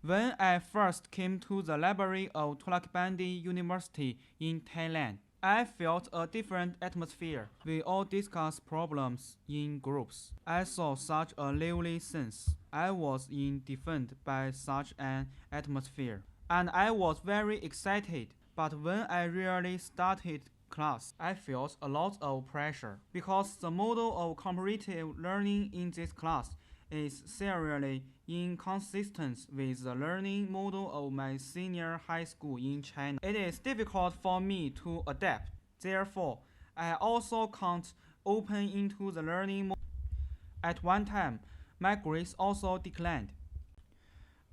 When I first came to the library of Tulakbandi University in Thailand, I felt a different atmosphere. We all discussed problems in groups. I saw such a lively sense. I was defined by such an atmosphere, and I was very excited. But when I really started class, I felt a lot of pressure because the model of comparative learning in this class is seriously inconsistent with the learning model of my senior high school in China. It is difficult for me to adapt. Therefore, I also can't open into the learning model. At one time, my grades also declined.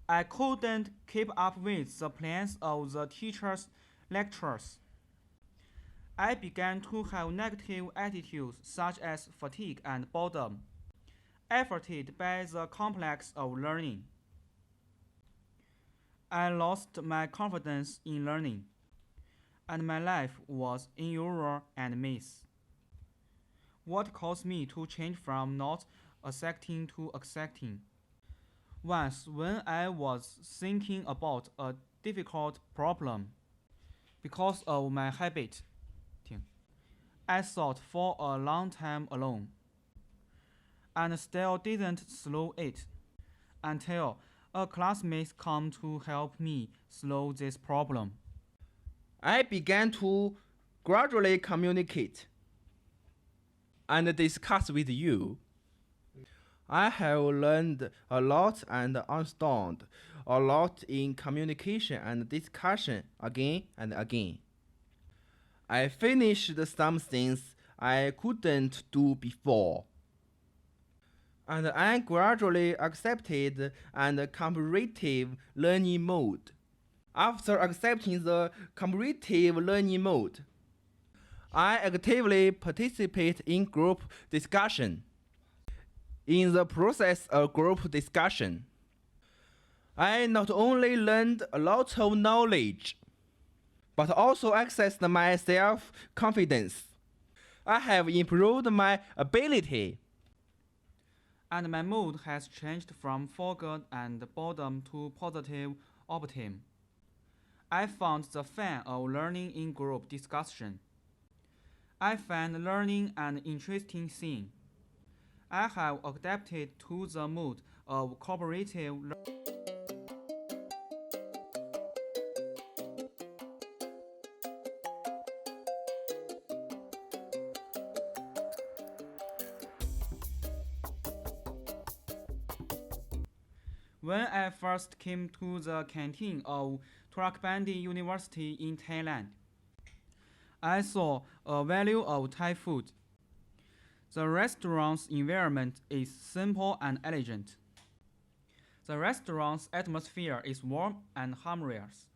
I couldn't keep up with the plans of the teachers' lectures. I began to have negative attitudes such as fatigue and boredom, affected by the complex of learning. I lost my confidence in learning, and my life was in error and miss. What caused me to change from not accepting to accepting? Once, when I was thinking about a difficult problem, because of my habit, I thought for a long time alone, and still didn't solve it until a classmate came to help me solve this problem. I began to gradually communicate and discuss with you. I have learned a lot and understood a lot in communication and discussion again and again. I finished some things I couldn't do before, and I gradually accepted and comparative learning mode. After accepting the comparative learning mode, I actively participate in group discussion. In the process of group discussion, I not only learned a lot of knowledge, but also accessed my self-confidence. I have improved my ability, And my mood has changed from fog and boredom to positive optimism. I found the fun of learning in group discussion. I find learning an interesting thing. I have adapted to the mood of cooperative learning. When I first came to the canteen of Tulakbandi University in Thailand, I saw a value of Thai food. The restaurant's environment is simple and elegant. The restaurant's atmosphere is warm and harmonious,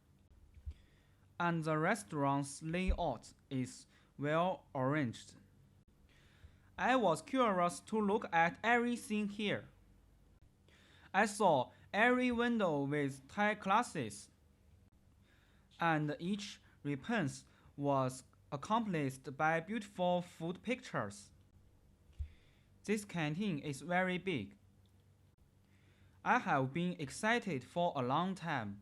and the restaurant's layout is well arranged. I was curious to look at everything here. I saw every window with Thai classes, and each response was accomplished by beautiful food pictures. This canteen is very big. I have been excited for a long time,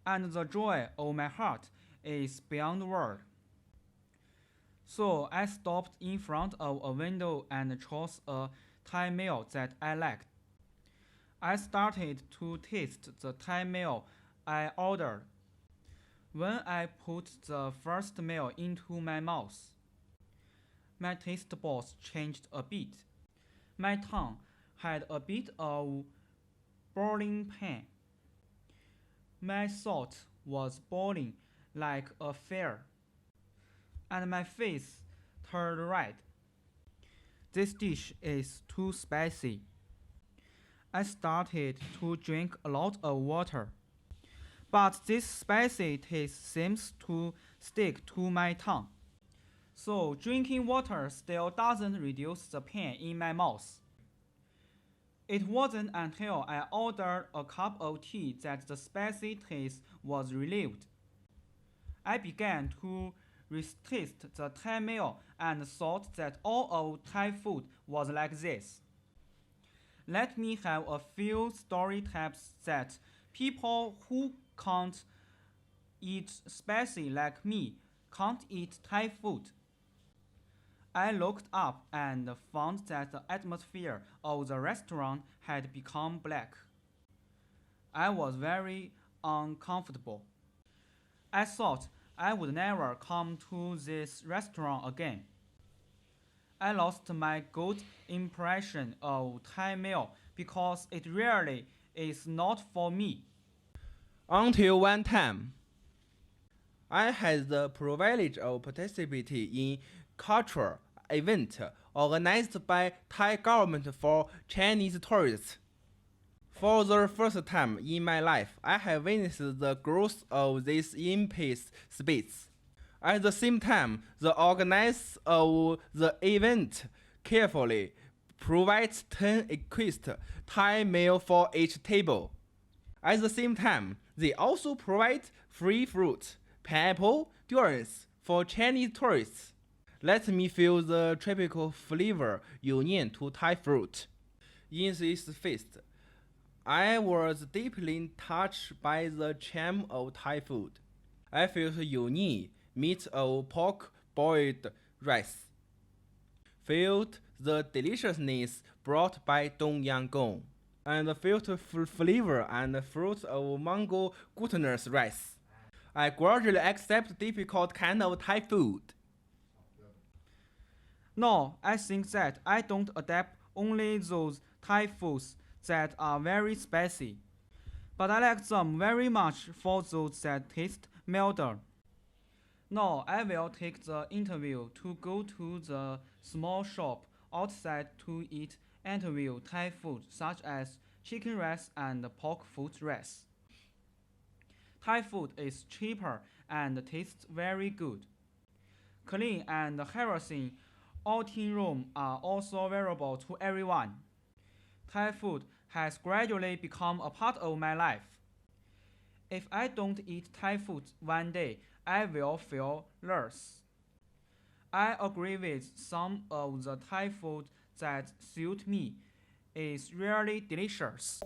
and the joy of my heart is beyond word. So I stopped in front of a window and chose a Thai meal that I liked. I started to taste the Thai meal I ordered. When I put the first meal into my mouth, my taste buds changed a bit. My tongue had a bit of boiling pain. My throat was boiling like a fire, and my face turned red. This dish is too spicy. I started to drink a lot of water, but this spicy taste seems to stick to my tongue. So drinking water still doesn't reduce the pain in my mouth. It wasn't until I ordered a cup of tea that the spicy taste was relieved. I began to taste the Thai meal and thought that all of Thai food was like this. Let me have a few story types that People who can't eat spicy like me can't eat Thai food. I looked up and found that the atmosphere of the restaurant had become black. I was very uncomfortable. I thought I would never come to this restaurant again. I lost my good impression of Thai meal because it really is not for me. Until one time, I had the privilege of participating in cultural event organized by Thai government for Chinese tourists. For the first time in my life, I have witnessed the growth of this in-peace space. At the same time, the organizer of the event carefully provides 10 equipped Thai meal for each table. At the same time, they also provide free fruit, pineapple, durians for Chinese tourists. Let me feel the tropical flavor unique to Thai fruit. In this feast, I was deeply touched by the charm of Thai food. I felt unique meat of pork boiled rice. Felt the deliciousness brought by Tom Yam Goong, and felt flavor and fruit of mango glutinous rice. I gradually accept difficult kind of Thai food. No, I think that I don't adapt only those Thai foods that are very spicy, but I like them very much for those that taste milder. Now I will take the interview to go to the small shop outside to eat interview Thai food such as chicken rice and pork foot rice. Thai food is cheaper and tastes very good. Clean and harassing outing room are also available to everyone. Thai food has gradually become a part of my life. If I don't eat Thai food one day, I will feel lost. I agree with some of the Thai food that suit me. It's really delicious.